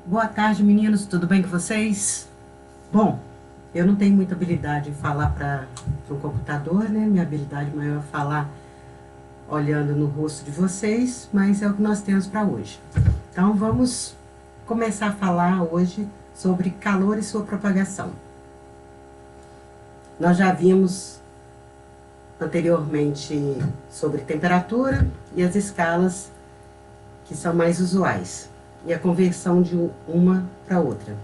Boa tarde, meninos, tudo bem com vocês? Bom, eu não tenho muita habilidade em falar para o computador, né? Minha habilidade maior é falar olhando no rosto de vocês, mas é o que nós temos para hoje. Então vamos começar a falar hoje sobre calor e sua propagação. Nós já vimos anteriormente sobre temperatura e as escalas que são mais usuais e a conversão de uma para outra.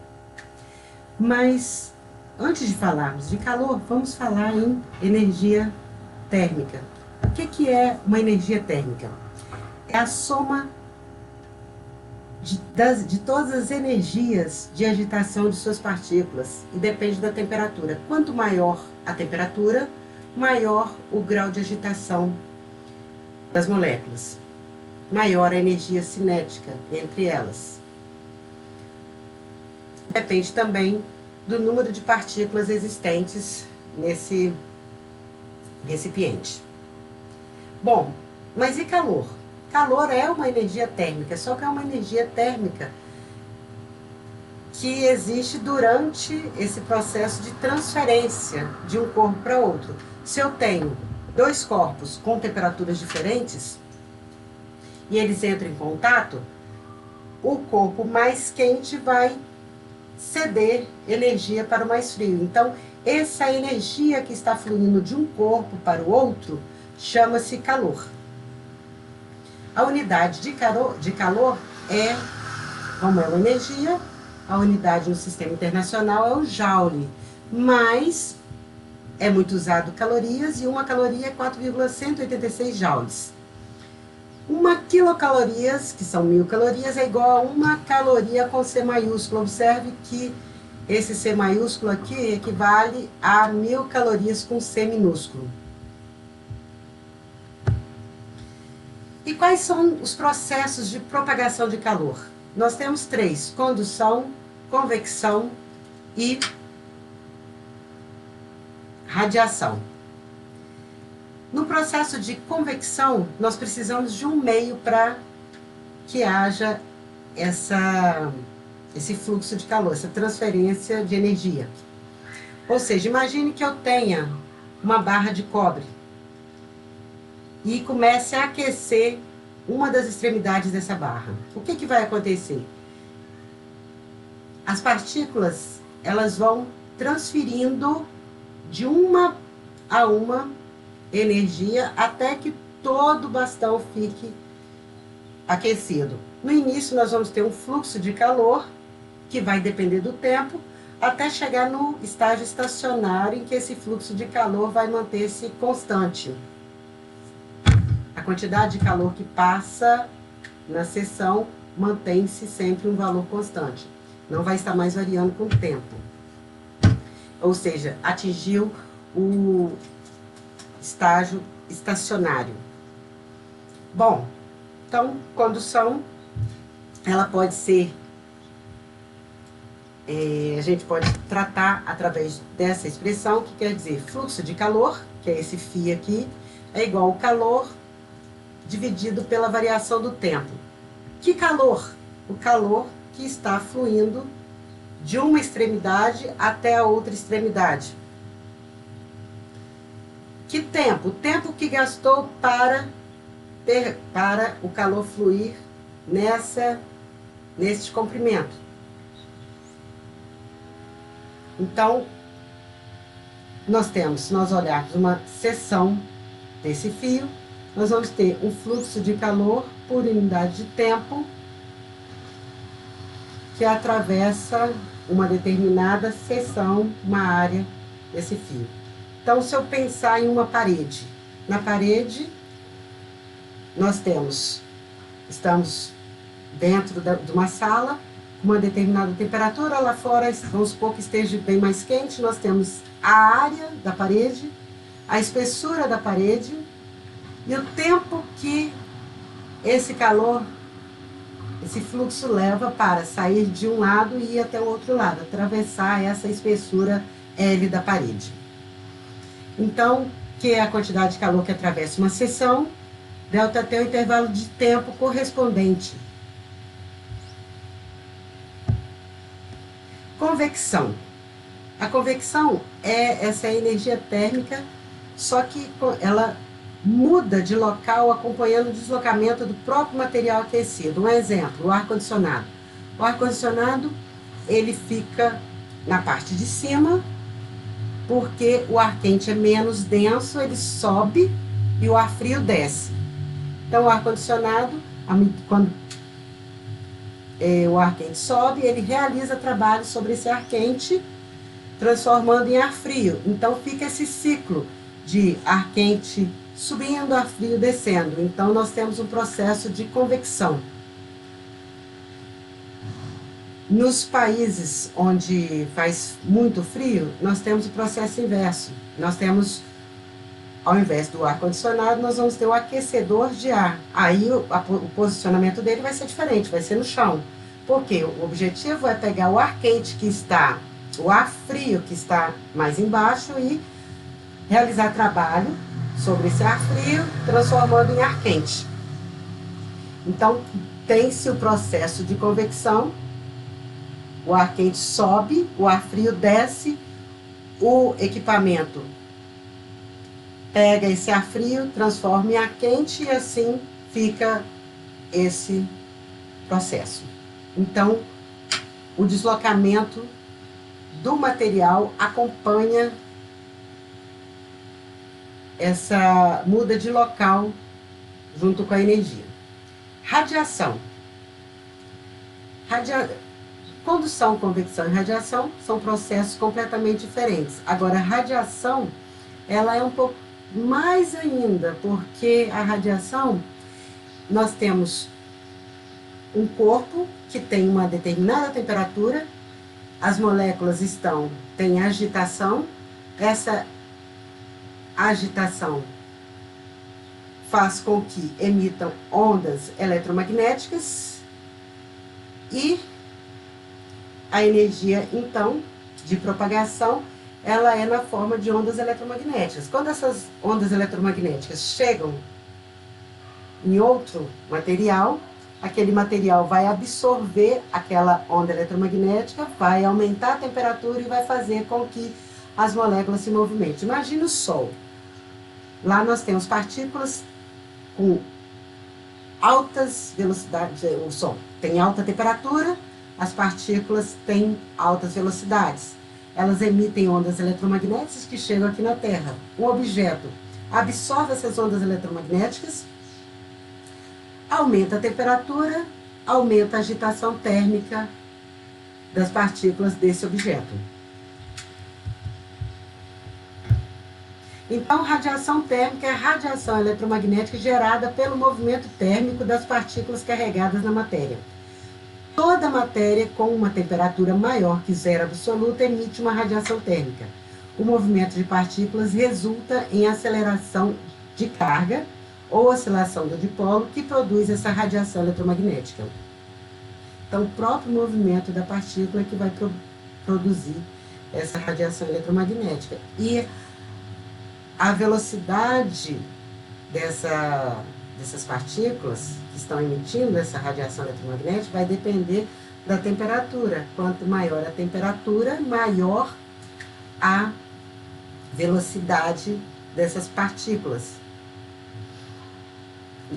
Mas antes de falarmos de calor, vamos falar em energia térmica. O que é uma energia térmica? É a soma de todas as energias de agitação de suas partículas e depende da temperatura. Quanto maior a temperatura, maior o grau de agitação das moléculas, maior a energia cinética entre elas. Depende também do número de partículas existentes nesse recipiente. Bom, mas e calor? Calor é uma energia térmica, só que é uma energia térmica que existe durante esse processo de transferência de um corpo para outro. Se eu tenho dois corpos com temperaturas diferentes e eles entram em contato, o corpo mais quente vai ceder energia para o mais frio. Então, essa energia que está fluindo de um corpo para o outro chama-se calor. A unidade de calor é, como é uma energia, a unidade no sistema internacional é o joule, mas é muito usado calorias e uma caloria é 4,186 joules. Uma quilocalorias, que são 1000 calorias, é igual a uma caloria com C maiúsculo. Observe que esse C maiúsculo aqui equivale a 1000 calorias com C minúsculo. E quais são os processos de propagação de calor? Nós temos três: condução, convecção e radiação. No processo de convecção, nós precisamos de um meio para que haja esse fluxo de calor, essa transferência de energia. Ou seja, imagine que eu tenha uma barra de cobre e comece a aquecer uma das extremidades dessa barra. O que vai acontecer? As partículas, elas vão transferindo de uma a uma energia até que todo o bastão fique aquecido. No início, nós vamos ter um fluxo de calor, que vai depender do tempo, até chegar no estágio estacionário, em que esse fluxo de calor vai manter-se constante. A quantidade de calor que passa na seção mantém-se sempre um valor constante. Não vai estar mais variando com o tempo. Ou seja, atingiu o estágio estacionário. Bom, então, condução, ela pode ser, a gente pode tratar através dessa expressão, que quer dizer fluxo de calor, que é esse φ aqui, é igual ao calor dividido pela variação do tempo. Que calor? O calor que está fluindo de uma extremidade até a outra extremidade. Que tempo? O tempo que gastou para o calor fluir nesse comprimento. Então, nós temos, se nós olharmos uma seção desse fio, nós vamos ter um fluxo de calor por unidade de tempo que atravessa uma determinada seção, uma área desse fio. Então, se eu pensar em uma parede, na parede nós estamos dentro de uma sala, com uma determinada temperatura, lá fora, vamos supor que esteja bem mais quente, nós temos a área da parede, a espessura da parede e o tempo que esse calor, esse fluxo leva para sair de um lado e ir até o outro lado, atravessar essa espessura L da parede. Então, que é a quantidade de calor que atravessa uma seção, ΔT é o intervalo de tempo correspondente convecção. A convecção é essa energia térmica, só que ela muda de local acompanhando o deslocamento do próprio material aquecido. Um exemplo, o ar-condicionado. O ar-condicionado, ele fica na parte de cima, porque o ar quente é menos denso, ele sobe e o ar frio desce. Então, o ar-condicionado, quando o ar quente sobe, ele realiza trabalho sobre esse ar quente, transformando em ar frio. Então, fica esse ciclo de ar quente subindo, ar frio descendo. Então, nós temos um processo de convecção. Nos países onde faz muito frio, nós temos o processo inverso. Nós temos, ao invés do ar-condicionado, nós vamos ter o aquecedor de ar. Aí o posicionamento dele vai ser diferente, vai ser no chão. Porque o objetivo é pegar o ar quente que está, o ar frio que está mais embaixo e realizar trabalho sobre esse ar frio, transformando em ar quente. Então, tem-se o processo de convecção. O ar quente sobe, o ar frio desce, o equipamento pega esse ar frio, transforma em ar quente e assim fica esse processo. Então, o deslocamento do material acompanha essa muda de local junto com a energia. Radiação. Condução, convecção e radiação são processos completamente diferentes. Agora, a radiação, ela é um pouco mais ainda, porque a radiação, nós temos um corpo que tem uma determinada temperatura, as moléculas têm agitação, essa agitação faz com que emitam ondas eletromagnéticas e a energia, então, de propagação, ela é na forma de ondas eletromagnéticas. Quando essas ondas eletromagnéticas chegam em outro material, aquele material vai absorver aquela onda eletromagnética, vai aumentar a temperatura e vai fazer com que as moléculas se movimentem. Imagina o Sol. Lá nós temos partículas com altas velocidades, o Sol tem alta temperatura, as partículas têm altas velocidades. Elas emitem ondas eletromagnéticas que chegam aqui na Terra. O objeto absorve essas ondas eletromagnéticas, aumenta a temperatura, aumenta a agitação térmica das partículas desse objeto. Então, radiação térmica é a radiação eletromagnética gerada pelo movimento térmico das partículas carregadas na matéria. Toda matéria com uma temperatura maior que zero absoluta emite uma radiação térmica. O movimento de partículas resulta em aceleração de carga ou oscilação do dipolo que produz essa radiação eletromagnética. Então, o próprio movimento da partícula é que vai produzir essa radiação eletromagnética. E a velocidade dessas partículas que estão emitindo essa radiação eletromagnética vai depender da temperatura. Quanto maior a temperatura, maior a velocidade dessas partículas.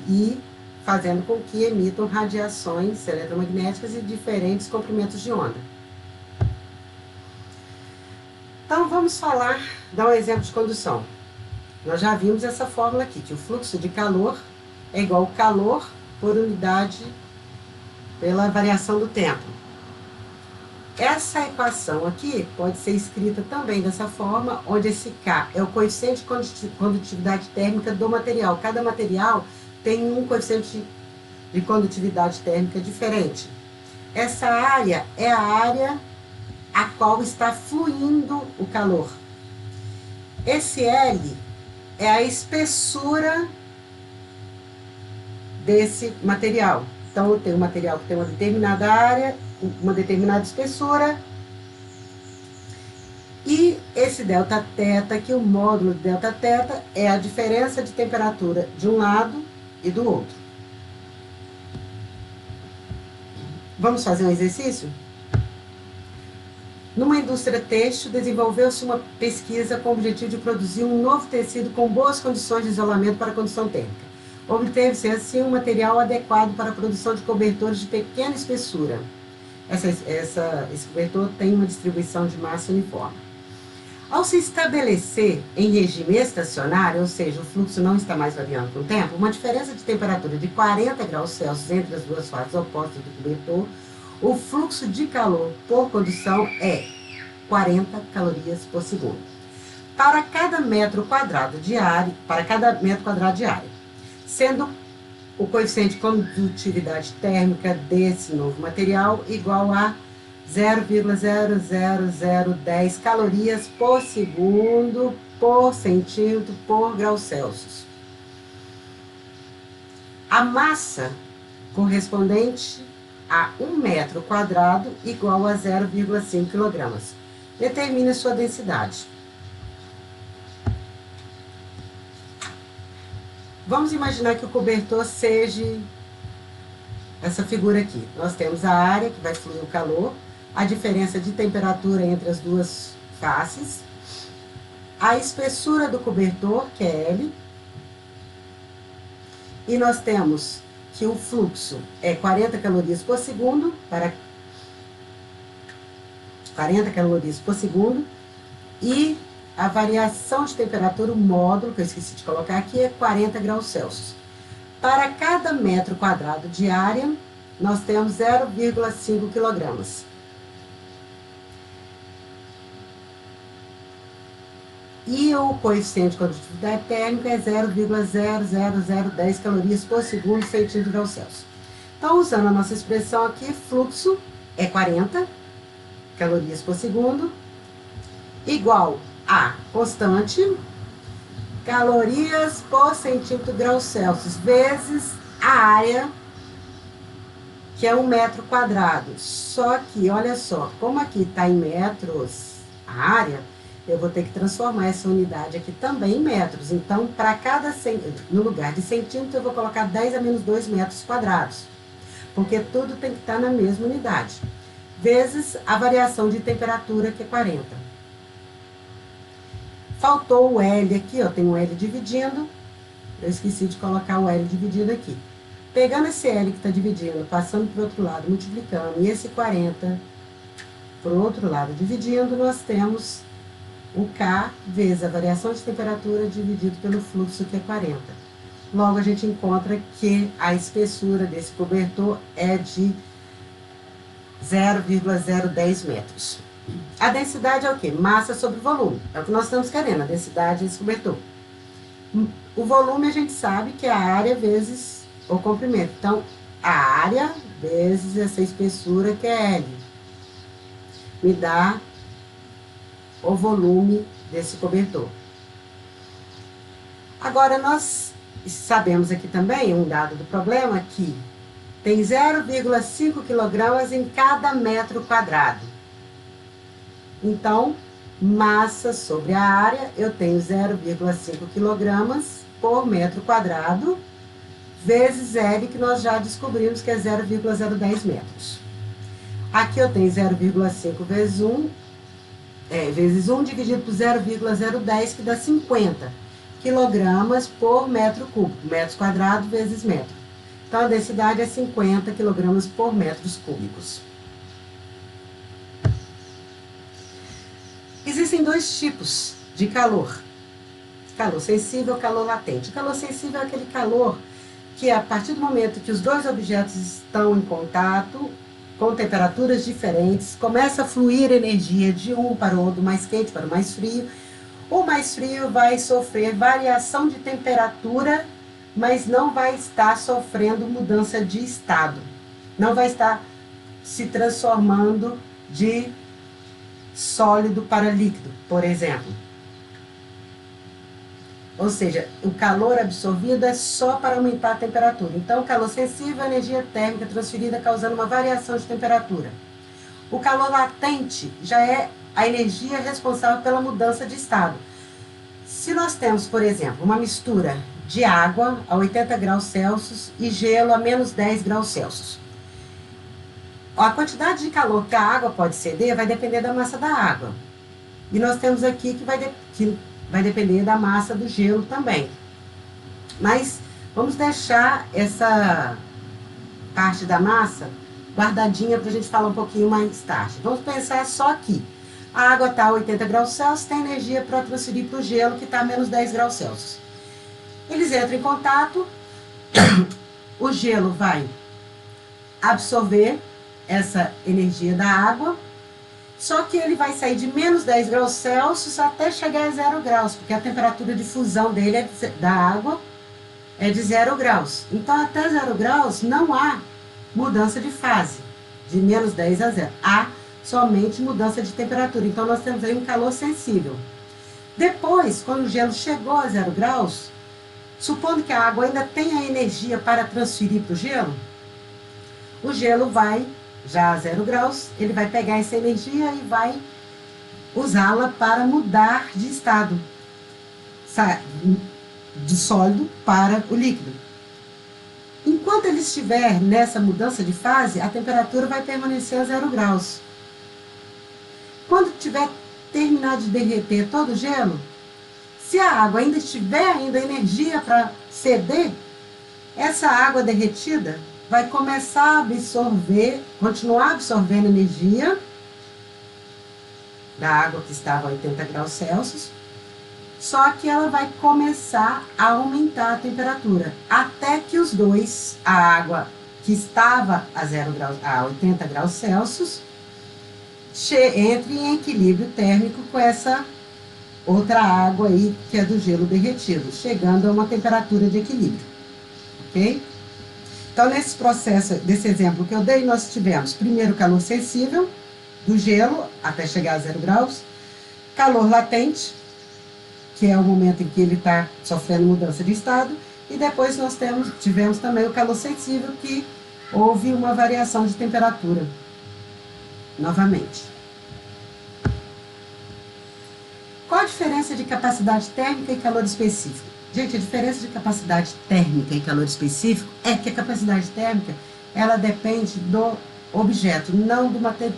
E fazendo com que emitam radiações eletromagnéticas e diferentes comprimentos de onda. Então, vamos dar um exemplo de condução. Nós já vimos essa fórmula aqui, que o fluxo de calor é igual ao calor por unidade pela variação do tempo. Essa equação aqui pode ser escrita também dessa forma, onde esse K é o coeficiente de condutividade térmica do material. Cada material tem um coeficiente de condutividade térmica diferente. Essa área é a área a qual está fluindo o calor. Esse L é a espessura desse material. Então, eu tenho um material que tem uma determinada área, uma determinada espessura, e esse Δθ aqui, o módulo de Δθ, é a diferença de temperatura de um lado e do outro. Vamos fazer um exercício? Numa indústria têxtil, desenvolveu-se uma pesquisa com o objetivo de produzir um novo tecido com boas condições de isolamento para a condução térmica. Obteve-se assim um material adequado para a produção de cobertores de pequena espessura. Esse cobertor tem uma distribuição de massa uniforme. Ao se estabelecer em regime estacionário, ou seja, o fluxo não está mais variando com o tempo, uma diferença de temperatura de 40 graus Celsius entre as duas faces opostas do cobertor, o fluxo de calor por condução é 40 calorias por segundo. Para cada metro quadrado de área, sendo o coeficiente de condutividade térmica desse novo material igual a 0,00010 calorias por segundo por centímetro por grau Celsius. A massa correspondente a 1 metro quadrado igual a 0,5 kg. Determine sua densidade. Vamos imaginar que o cobertor seja essa figura aqui. Nós temos a área que vai fluir o calor, a diferença de temperatura entre as duas faces, a espessura do cobertor, que é L, e nós temos que o fluxo é 40 calorias por segundo, para 40 calorias por segundo, e a variação de temperatura, o módulo, que eu esqueci de colocar aqui, é 40 graus Celsius. Para cada metro quadrado de área, nós temos 0,5 kg. E o coeficiente de condutividade térmica é 0,00010 calorias por segundo centímetro grau Celsius. Então, usando a nossa expressão aqui, fluxo é 40 calorias por segundo, igual a constante, calorias por centímetro grau Celsius, vezes a área, que é 1 metro quadrado. Só que, olha só, como aqui está em metros a área, eu vou ter que transformar essa unidade aqui também em metros. Então, para cada, no lugar de centímetro, eu vou colocar 10 a menos 2 metros quadrados. Porque tudo tem que estar na mesma unidade. Vezes a variação de temperatura, que é 40. Faltou o L aqui, ó, tem um L dividindo. Eu esqueci de colocar o L dividido aqui. Pegando esse L que está dividindo, passando para o outro lado, multiplicando, e esse 40 para o outro lado dividindo, nós temos o K vezes a variação de temperatura dividido pelo fluxo, que é 40. Logo, a gente encontra que a espessura desse cobertor é de 0,010 metros. A densidade é o quê? Massa sobre volume. É o que nós estamos querendo, a densidade desse cobertor. O volume a gente sabe que é a área vezes o comprimento. Então, a área vezes essa espessura, que é L, me dá o volume desse cobertor. Agora, nós sabemos aqui também, um dado do problema, que tem 0,5 kg em cada metro quadrado. Então, massa sobre a área, eu tenho 0,5 kg por metro quadrado, vezes L, que nós já descobrimos que é 0,010 metros. Aqui eu tenho 0,5 vezes 1, vezes 1 dividido por 0,010, que dá 50 quilogramas por metro cúbico, metros quadrados vezes metro. Então, a densidade é 50 quilogramas por metros cúbicos. Existem dois tipos de calor. Calor sensível e calor latente. O calor sensível é aquele calor que, a partir do momento que os dois objetos estão em contato, com temperaturas diferentes, começa a fluir energia de um para o outro, mais quente para o mais frio. O mais frio vai sofrer variação de temperatura, mas não vai estar sofrendo mudança de estado. Não vai estar se transformando de sólido para líquido, por exemplo. Ou seja, o calor absorvido é só para aumentar a temperatura. Então, o calor sensível é a energia térmica transferida causando uma variação de temperatura. O calor latente já é a energia responsável pela mudança de estado. Se nós temos, por exemplo, uma mistura de água a 80 graus Celsius e gelo a menos 10 graus Celsius. A quantidade de calor que a água pode ceder vai depender da massa da água. E nós temos aqui que vai depender da massa do gelo também. Mas vamos deixar essa parte da massa guardadinha para a gente falar um pouquinho mais tarde. Vamos pensar só aqui. A água está a 80 graus Celsius, tem energia para transferir para o gelo que está a menos 10 graus Celsius. Eles entram em contato, o gelo vai absorver essa energia da água, só que ele vai sair de menos 10 graus Celsius até chegar a 0 graus, porque a temperatura de fusão dele da água é de 0 graus. Então, até 0 graus não há mudança de fase, de menos 10 a 0. Há somente mudança de temperatura. Então, nós temos aí um calor sensível. Depois, quando o gelo chegou a 0 graus, supondo que a água ainda tenha energia para transferir para o gelo vai, já a 0 graus, ele vai pegar essa energia e vai usá-la para mudar de estado, de sólido para o líquido. Enquanto ele estiver nessa mudança de fase, a temperatura vai permanecer a 0 graus. Quando tiver terminado de derreter todo o gelo, se a água ainda tiver energia para ceder, essa água derretida vai começar a absorver, continuar absorvendo energia da água que estava a 80 graus Celsius, só que ela vai começar a aumentar a temperatura, até que os dois, a água que estava a 0 graus, a 80 graus Celsius, entre em equilíbrio térmico com essa outra água aí, que é do gelo derretido, chegando a uma temperatura de equilíbrio, ok? Então, nesse processo, desse exemplo que eu dei, nós tivemos primeiro calor sensível, do gelo, até chegar a 0 graus, calor latente, que é o momento em que ele está sofrendo mudança de estado, e depois nós tivemos também o calor sensível, que houve uma variação de temperatura, novamente. Qual a diferença de capacidade térmica e calor específico? Gente, a diferença de capacidade térmica e calor específico é que a capacidade térmica, ela depende do objeto,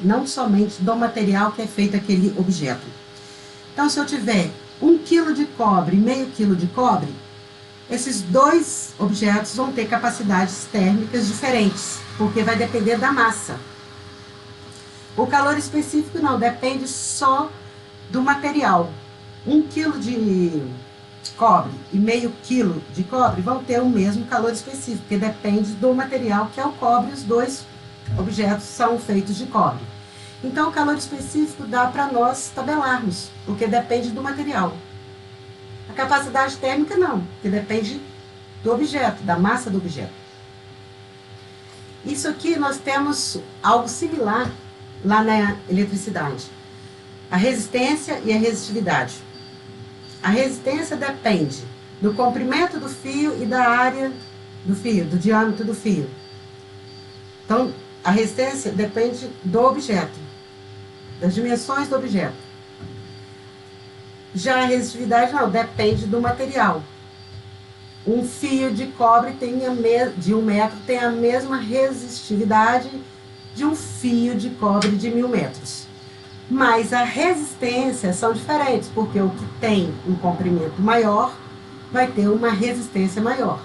não somente do material que é feito aquele objeto. Então, se eu tiver 1 kg de cobre e meio quilo de cobre, esses dois objetos vão ter capacidades térmicas diferentes, porque vai depender da massa. O calor específico não, depende só do material. 1 kg de cobre e meio quilo de cobre vão ter o mesmo calor específico, porque depende do material que é o cobre, os dois objetos são feitos de cobre. Então, o calor específico dá para nós tabelarmos, porque depende do material. A capacidade térmica não, porque depende do objeto, da massa do objeto. Isso aqui nós temos algo similar lá na eletricidade. A resistência e a resistividade. A resistência depende do comprimento do fio e da área do fio, do diâmetro do fio. Então, a resistência depende do objeto, das dimensões do objeto. Já a resistividade não, depende do material. Um fio de cobre de 1 metro tem a mesma resistividade de um fio de cobre de 1000 metros. Mas a resistência são diferentes, porque o que tem um comprimento maior vai ter uma resistência maior.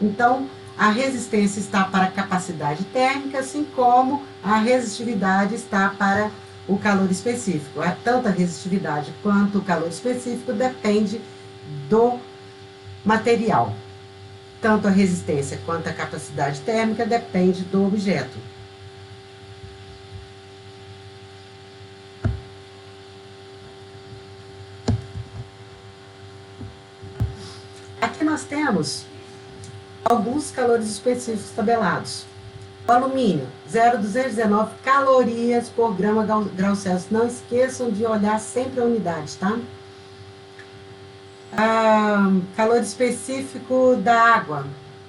Então, a resistência está para a capacidade térmica, assim como a resistividade está para o calor específico. Tanto a resistividade quanto o calor específico depende do material. Tanto a resistência quanto a capacidade térmica depende do objeto. Aqui nós temos alguns calores específicos tabelados. O alumínio, 0,219 calorias por grau Celsius. Não esqueçam de olhar sempre a unidade, tá? Calor específico da água,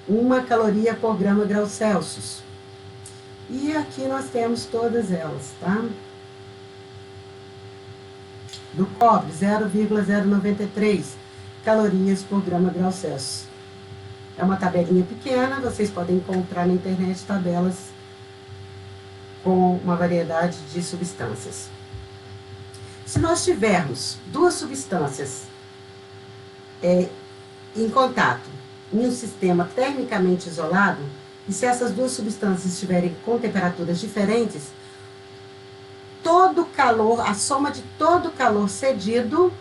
1 caloria por grau Celsius. E aqui nós temos todas elas, tá? Do cobre, 0,093 calorias por grau Celsius. É uma tabelinha pequena, vocês podem encontrar na internet tabelas com uma variedade de substâncias. Se nós tivermos duas substâncias em contato em um sistema termicamente isolado, e se essas duas substâncias estiverem com temperaturas diferentes, todo o calor, a soma de todo o calor cedido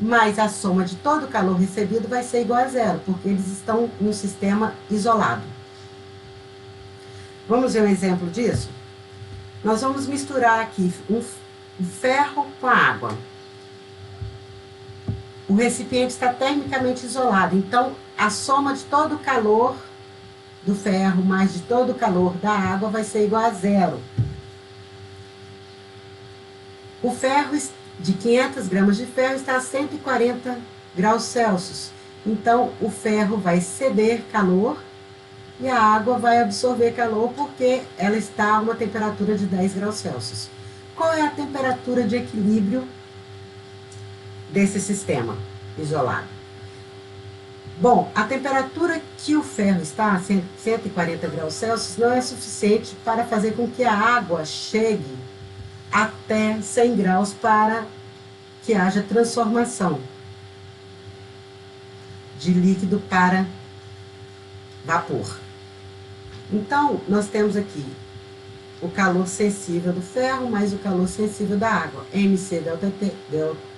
mais a soma de todo o calor recebido vai ser igual a zero, porque eles estão em um sistema isolado. Vamos ver um exemplo disso? Nós vamos misturar aqui um ferro com a água. O recipiente está termicamente isolado, então a soma de todo o calor do ferro mais de todo o calor da água vai ser igual a zero. O ferro de 500 gramas de ferro está a 140 graus Celsius. Então, o ferro vai ceder calor e a água vai absorver calor porque ela está a uma temperatura de 10 graus Celsius. Qual é a temperatura de equilíbrio desse sistema isolado? Bom, a temperatura que o ferro está a 140 graus Celsius não é suficiente para fazer com que a água chegue até 100 graus para que haja transformação de líquido para vapor. Então, nós temos aqui o calor sensível do ferro mais o calor sensível da água. MC delta T,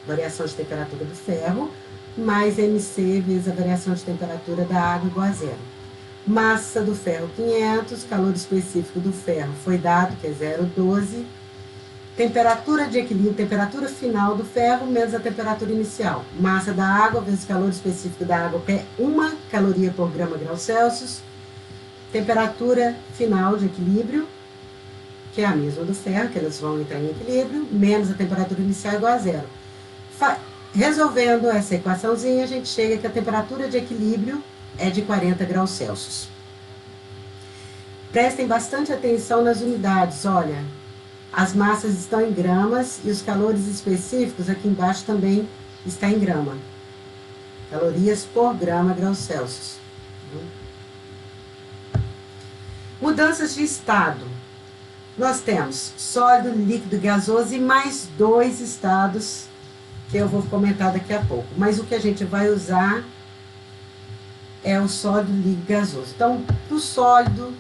variação de temperatura do ferro, mais MC vezes a variação de temperatura da água igual a zero. Massa do ferro 500, calor específico do ferro foi dado, que é 0,12. Temperatura de equilíbrio, temperatura final do ferro menos a temperatura inicial. Massa da água vezes calor específico da água, que é 1 caloria por grama grau Celsius. Temperatura final de equilíbrio, que é a mesma do ferro, que elas vão entrar em equilíbrio, menos a temperatura inicial igual a zero. Resolvendo essa equaçãozinha, a gente chega que a temperatura de equilíbrio é de 40 graus Celsius. Prestem bastante atenção nas unidades, olha. As massas estão em gramas e os calores específicos aqui embaixo também está em grama. Calorias por grama graus Celsius. Mudanças de estado. Nós temos sólido, líquido, gasoso e mais 2 estados que eu vou comentar daqui a pouco. Mas o que a gente vai usar é o sólido, líquido e gasoso. Então, para o sólido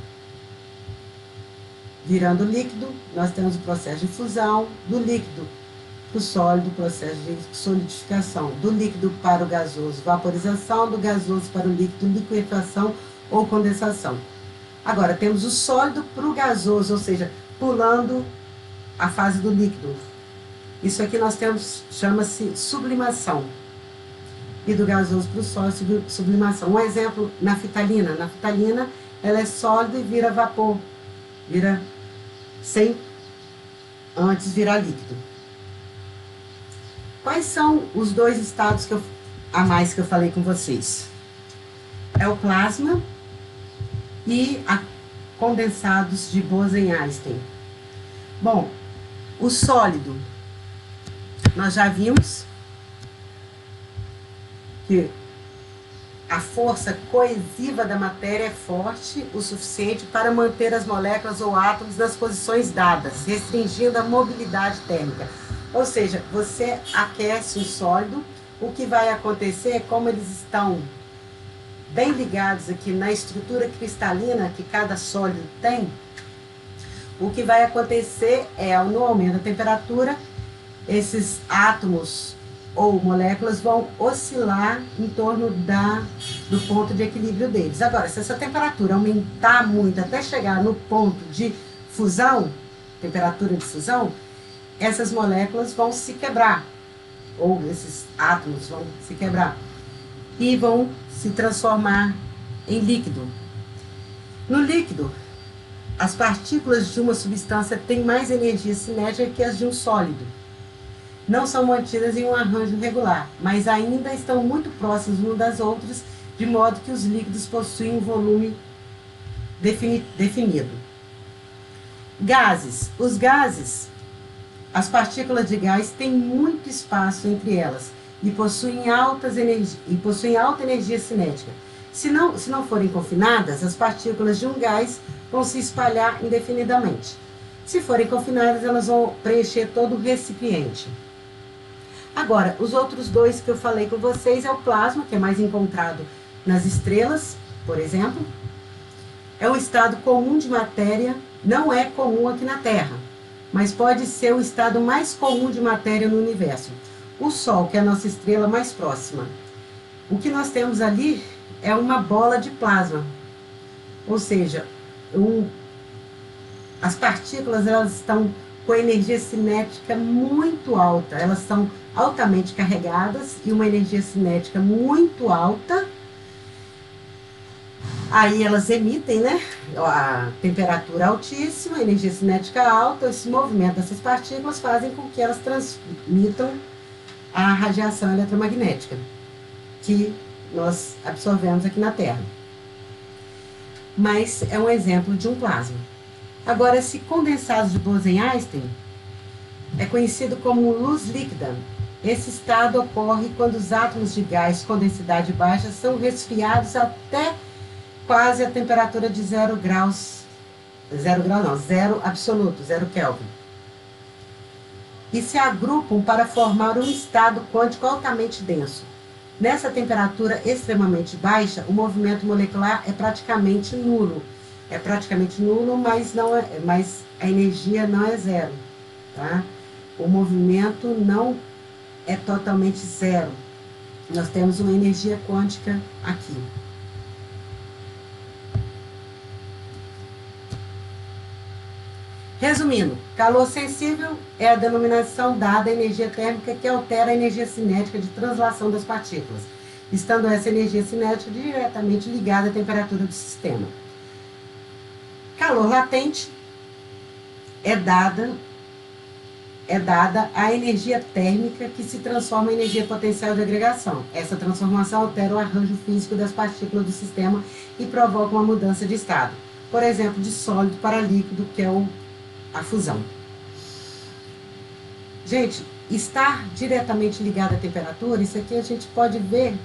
virando líquido, nós temos o processo de fusão. Do líquido para o sólido, o processo de solidificação. Do líquido para o gasoso, vaporização. Do gasoso para o líquido, liquefação ou condensação. Agora, temos o sólido para o gasoso, ou seja, pulando a fase do líquido. Isso aqui nós temos, chama-se sublimação. E do gasoso para o sólido, sublimação. Um exemplo, naftalina. Naftalina, ela é sólida e vira vapor. Vira sem antes virar líquido. Quais são os 2 estados a mais que eu falei com vocês? É o plasma e condensados de Bose-Einstein. Bom, o sólido, nós já vimos que a força coesiva da matéria é forte o suficiente para manter as moléculas ou átomos nas posições dadas, restringindo a mobilidade térmica. Ou seja, você aquece um sólido, o que vai acontecer é como eles estão bem ligados aqui na estrutura cristalina que cada sólido tem, o que vai acontecer é, no aumento da temperatura, esses átomos ou moléculas vão oscilar em torno do ponto de equilíbrio deles. Agora, se essa temperatura aumentar muito até chegar no ponto de fusão, temperatura de fusão, essas moléculas vão se quebrar, ou esses átomos vão se quebrar, e vão se transformar em líquido. No líquido, as partículas de uma substância têm mais energia cinética que as de um sólido. Não são mantidas em um arranjo regular, mas ainda estão muito próximas umas das outras, de modo que os líquidos possuem um volume definido. Gases. Os gases, as partículas de gás têm muito espaço entre elas e possuem alta energia cinética. Se não forem confinadas, as partículas de um gás vão se espalhar indefinidamente. Se forem confinadas, elas vão preencher todo o recipiente. Agora, os outros dois que eu falei com vocês é o plasma, que é mais encontrado nas estrelas, por exemplo. É um estado comum de matéria, não é comum aqui na Terra, mas pode ser o estado mais comum de matéria no universo. O Sol, que é a nossa estrela mais próxima. O que nós temos ali é uma bola de plasma, ou seja, as partículas elas estão com energia cinética muito alta, elas são altamente carregadas e uma energia cinética muito alta. Aí elas emitem, né, a temperatura altíssima, a energia cinética alta, esse movimento dessas partículas fazem com que elas transmitam a radiação eletromagnética que nós absorvemos aqui na Terra. Mas é um exemplo de um plasma. Agora, esse condensado de Bose-Einstein é conhecido como luz líquida. Esse estado ocorre quando os átomos de gás com densidade baixa são resfriados até quase a temperatura de 0 graus, zero absoluto, 0 Kelvin. E se agrupam para formar um estado quântico altamente denso. Nessa temperatura extremamente baixa, o movimento molecular é praticamente nulo. É praticamente nulo, mas a energia não é zero, tá? O movimento não é totalmente zero. Nós temos uma energia quântica aqui. Resumindo, calor sensível é a denominação dada à energia térmica que altera a energia cinética de translação das partículas, estando essa energia cinética diretamente ligada à temperatura do sistema. Calor latente é dada à energia térmica que se transforma em energia potencial de agregação. Essa transformação altera o arranjo físico das partículas do sistema e provoca uma mudança de estado. Por exemplo, de sólido para líquido, que é a fusão. Gente, estar diretamente ligado à temperatura, isso aqui a gente pode ver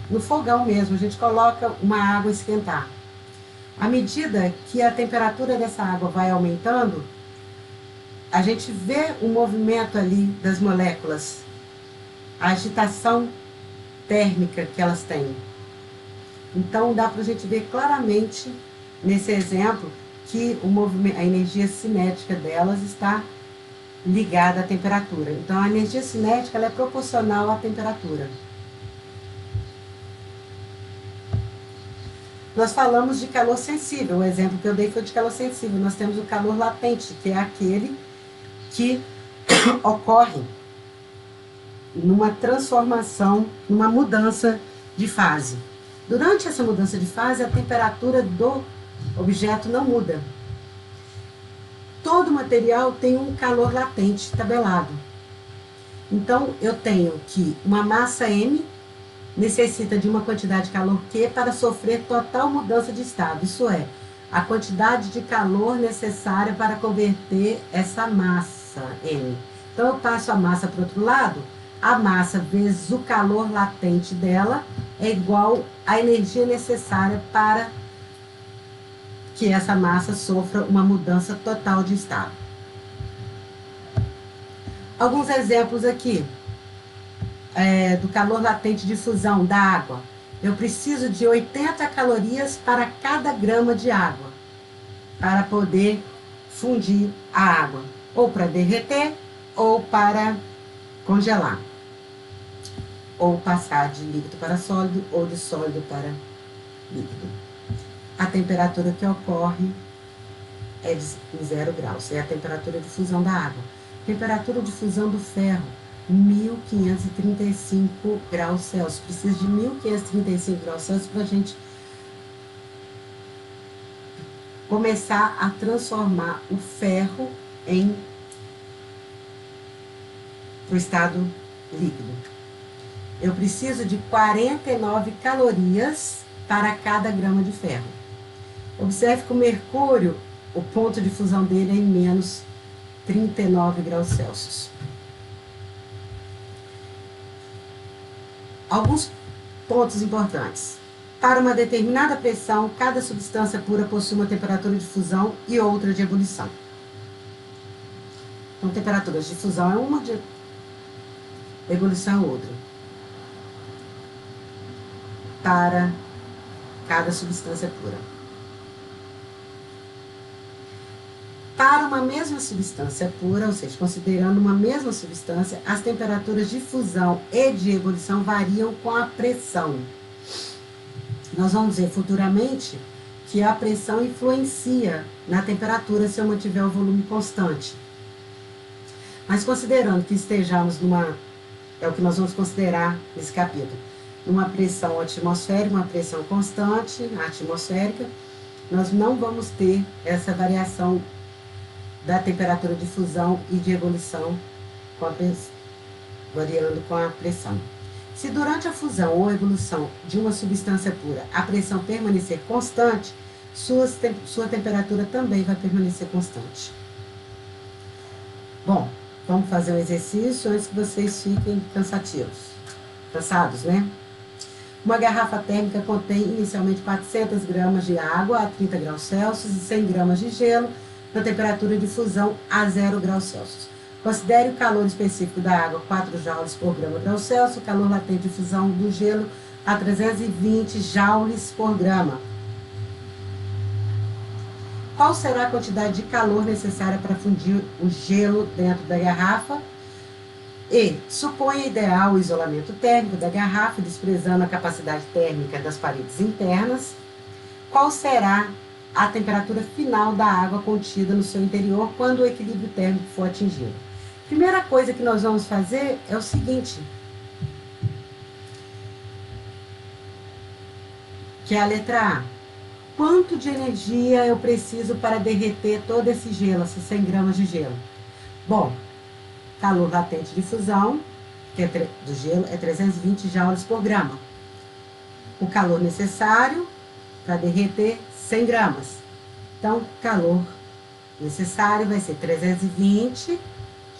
no fogão mesmo. A gente coloca uma água a esquentar. À medida que a temperatura dessa água vai aumentando, a gente vê o movimento ali das moléculas, a agitação térmica que elas têm. Então, dá para a gente ver claramente, nesse exemplo, que a energia cinética delas está ligada à temperatura. Então, a energia cinética ela é proporcional à temperatura. Nós falamos de calor sensível. O exemplo que eu dei foi de calor sensível. Nós temos o calor latente, que é aquele que ocorre numa transformação, numa mudança de fase. Durante essa mudança de fase, a temperatura do objeto não muda. Todo material tem um calor latente tabelado. Então, eu tenho que uma massa M necessita de uma quantidade de calor Q para sofrer total mudança de estado. Isso é, a quantidade de calor necessária para converter essa massa M. Então, eu passo a massa para o outro lado, a massa vezes o calor latente dela é igual à energia necessária para que essa massa sofra uma mudança total de estado. Alguns exemplos aqui do calor latente de fusão da água. Eu preciso de 80 calorias para cada grama de água para poder fundir a água, ou para derreter, ou para congelar, ou passar de líquido para sólido, ou de sólido para líquido. A temperatura que ocorre é de 0 graus, é a temperatura de fusão da água. Temperatura de fusão do ferro, 1535 graus Celsius. Precisa de 1535 graus Celsius para a gente começar a transformar o ferro para o estado líquido. Eu preciso de 49 calorias para cada grama de ferro. Observe que o mercúrio, o ponto de fusão dele é em menos 39 graus Celsius. Alguns pontos importantes. Para uma determinada pressão, cada substância pura possui uma temperatura de fusão e outra de ebulição. Então, temperaturas de fusão é uma, de ebulição é outra. Para cada substância pura. Para uma mesma substância pura, ou seja, considerando uma mesma substância, as temperaturas de fusão e de ebulição variam com a pressão. Nós vamos ver futuramente que a pressão influencia na temperatura se eu mantiver o volume constante. Mas considerando que estejamos numa, é o que nós vamos considerar nesse capítulo, numa pressão atmosférica, uma pressão constante, atmosférica, nós não vamos ter essa variação da temperatura de fusão e de ebulição variando com a pressão. Se durante a fusão ou ebulição de uma substância pura a pressão permanecer constante, sua temperatura também vai permanecer constante. Bom, vamos fazer um exercício antes que vocês fiquem cansados, né? Uma garrafa térmica contém inicialmente 400 gramas de água a 30 graus Celsius e 100 gramas de gelo na temperatura de fusão a 0 graus Celsius. Considere o calor específico da água 4 joules por grau Celsius, o calor latente de fusão do gelo a 320 joules por grama. Qual será a quantidade de calor necessária para fundir o gelo dentro da garrafa? E suponha ideal o isolamento térmico da garrafa, desprezando a capacidade térmica das paredes internas. Qual será a temperatura final da água contida no seu interior quando o equilíbrio térmico for atingido? Primeira coisa que nós vamos fazer é o seguinte, que é a letra A. Quanto de energia eu preciso para derreter todo esse gelo, esses 100 gramas de gelo? Bom, calor latente de fusão, que é do gelo, é 320 joules por grama. O calor necessário para derreter 100 gramas. Então, calor necessário vai ser 320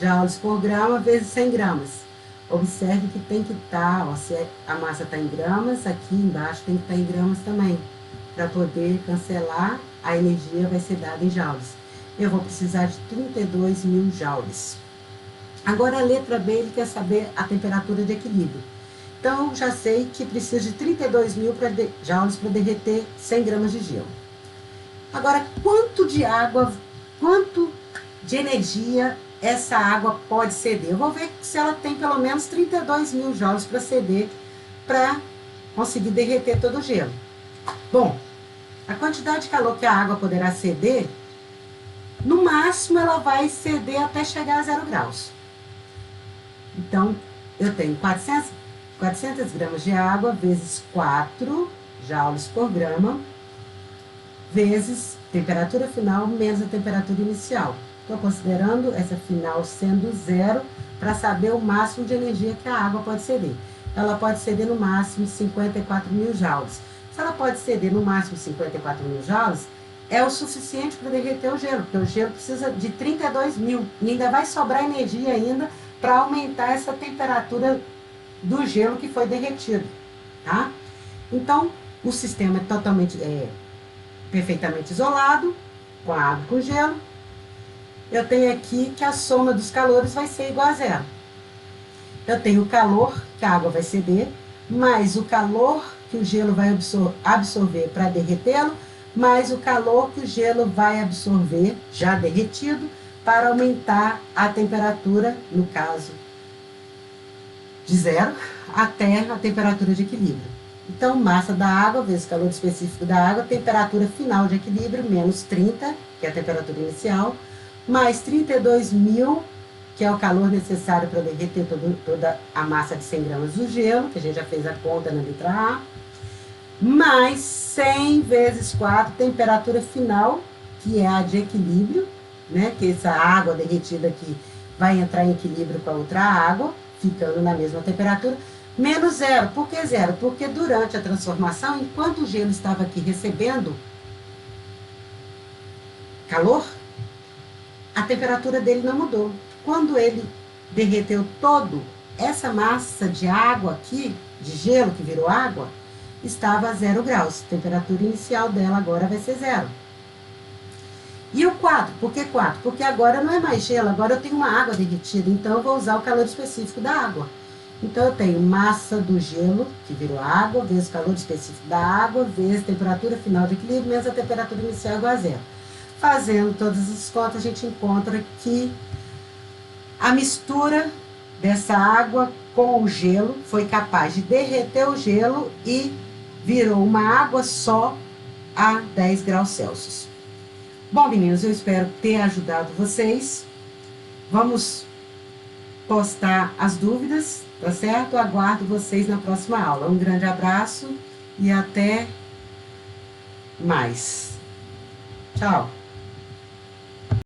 joules por grama vezes 100 gramas. Observe que tem que estar, se a massa está em gramas, aqui embaixo tem que estar em gramas também. Para poder cancelar, a energia vai ser dada em joules. Eu vou precisar de 32.000 joules. Agora, a letra B, ele quer saber a temperatura de equilíbrio. Então, eu já sei que preciso de 32.000 joules para derreter 100 gramas de gelo. Agora, quanto de água, quanto de energia essa água pode ceder? Eu vou ver se ela tem pelo menos 32.000 joules para ceder, para conseguir derreter todo o gelo. Bom, a quantidade de calor que a água poderá ceder, no máximo ela vai ceder até chegar a 0 graus. Então, eu tenho 400 gramas de água vezes 4 joules por grama, vezes temperatura final menos a temperatura inicial. Estou considerando essa final sendo 0 para saber o máximo de energia que a água pode ceder. Ela pode ceder no máximo 54.000 joules. Se ela pode ceder no máximo 54.000 joules, é o suficiente para derreter o gelo, porque o gelo precisa de 32.000 e ainda vai sobrar energia ainda para aumentar essa temperatura do gelo que foi derretido, tá? Então, o sistema é totalmente, perfeitamente isolado, com a água e com o gelo. Eu tenho aqui que a soma dos calores vai ser igual a 0. Eu tenho o calor que a água vai ceder, mais o calor que o gelo vai absorver para derretê-lo, mais o calor que o gelo vai absorver, já derretido, para aumentar a temperatura, no caso de 0, até a temperatura de equilíbrio. Então, massa da água vezes calor específico da água, temperatura final de equilíbrio, menos 30, que é a temperatura inicial, mais 32.000, que é o calor necessário para derreter toda a massa de 100 gramas do gelo, que a gente já fez a conta na letra A, mais 100 vezes 4, temperatura final, que é a de equilíbrio, né? Que essa água derretida aqui vai entrar em equilíbrio com a outra água, ficando na mesma temperatura, menos 0. Por que 0? Porque durante a transformação, enquanto o gelo estava aqui recebendo calor, a temperatura dele não mudou. Quando ele derreteu todo, essa massa de água aqui, de gelo que virou água, estava a 0 graus. A temperatura inicial dela agora vai ser 0. E o 4, por que 4? Porque agora não é mais gelo, agora eu tenho uma água derretida, então eu vou usar o calor específico da água. Então eu tenho massa do gelo, que virou água, vezes o calor específico da água, vezes temperatura final de equilíbrio, menos a temperatura inicial igual a zero. Fazendo todas as contas, a gente encontra que a mistura dessa água com o gelo foi capaz de derreter o gelo e virou uma água só a 10 graus Celsius. Bom, meninos, eu espero ter ajudado vocês. Vamos postar as dúvidas, tá certo? Aguardo vocês na próxima aula. Um grande abraço e até mais. Tchau!